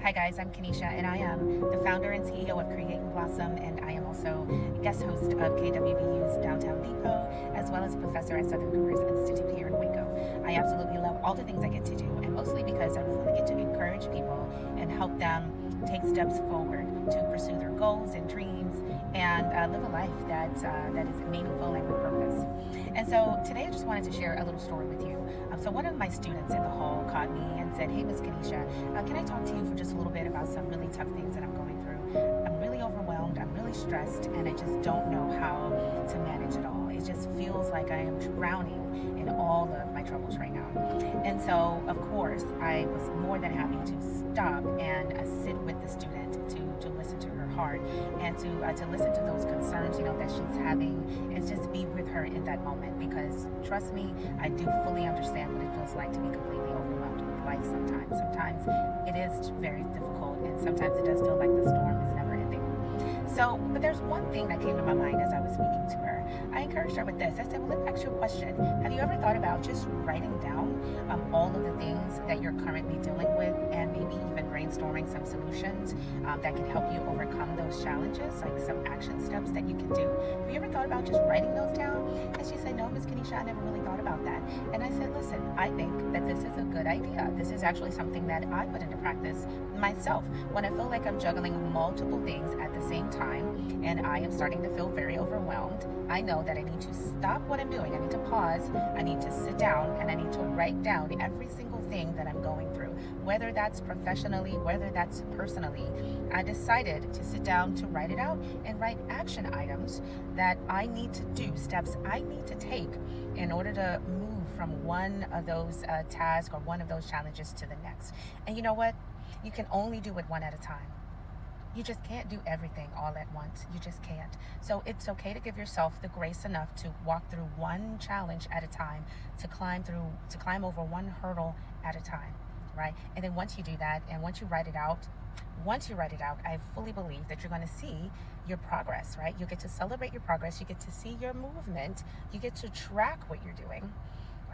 Hi guys, I'm Kenesha and I am the founder and CEO of Creating Blossom, and I am also a guest host of KWBU's Downtown Depot as well as a professor at Southern Careers Institute here in Waco. I absolutely love all the things I get to do, and mostly because I really get to encourage people and help them take steps forward to pursue their goals and dreams and live a life that is meaningful and with purpose. And so today I just wanted to share a little story with you. So one of my students in the hall called me and said, "Hey, Miss Kenesha, can I talk to you for just a little bit about some really tough things that I'm going through? I'm really overwhelmed, I'm really stressed, and I just don't know how to manage it all. It just feels like I am drowning in all of my troubles right now." And so, of course, I was more than happy to stop and sit with the student to listen to her heart and to listen to those concerns, that she's having, and just be with her in that moment. Because trust me, I do fully understand what it feels like to be completely overwhelmed with life sometimes. Sometimes it is very difficult, and sometimes it does feel like the storm is never ending. So, but there's one thing that came to my mind as I was speaking to her. I encouraged her with this. I said, "Well, let me ask you a question. Have you ever thought about just writing down all of the things that you're currently dealing with, and maybe even brainstorming some solutions that can help you overcome those challenges, like some action steps that you can do? Have you ever thought about just writing those down?" And she said, "No, Miss Kenesha, I never really thought about that." And I said, "Listen, I think that this is a good idea. This is actually something that I put into practice myself when I feel like I'm juggling multiple things at the same time and I am starting to feel very overwhelmed. I know that I need to stop what I'm doing. I need to pause. I need to sit down and I need to write down every single thing that I'm going through, whether that's professionally, whether that's personally." I decided to sit down to write it out and write action items that I need to do, steps I need to take in order to move from one of those tasks or one of those challenges to the next. And you know what? You can only do it one at a time. You just can't do everything all at once. You just can't. So it's okay to give yourself the grace enough to walk through one challenge at a time, to climb over one hurdle at a time, right? And then once you do that, and once you write it out, I fully believe that you're going to see your progress, right? You get to celebrate your progress. You get to see your movement. You get to track what you're doing.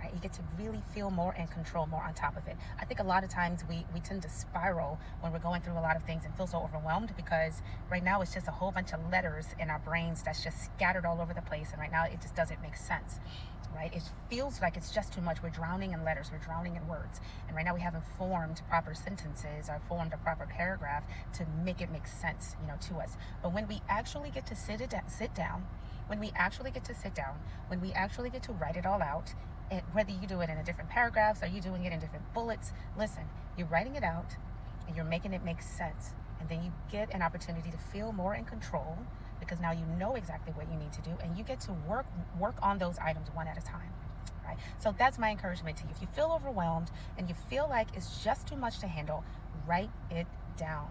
Right? You get to really feel more and control more on top of it. I think a lot of times we tend to spiral when we're going through a lot of things and feel so overwhelmed, because right now it's just a whole bunch of letters in our brains that's just scattered all over the place. And right now it just doesn't make sense, right? It feels like it's just too much. We're drowning in letters, we're drowning in words. And right now we haven't formed proper sentences or formed a proper paragraph to make it make sense, to us. But when we actually get to sit down, when we actually get to sit down, when we actually get to write it all out, and whether you do it in a different paragraphs or you doing it in different bullets, listen, you're writing it out and you're making it make sense. And then you get an opportunity to feel more in control, because now you know exactly what you need to do, and you get to work on those items one at a time. Right? So that's my encouragement to you. If you feel overwhelmed and you feel like it's just too much to handle, write it down.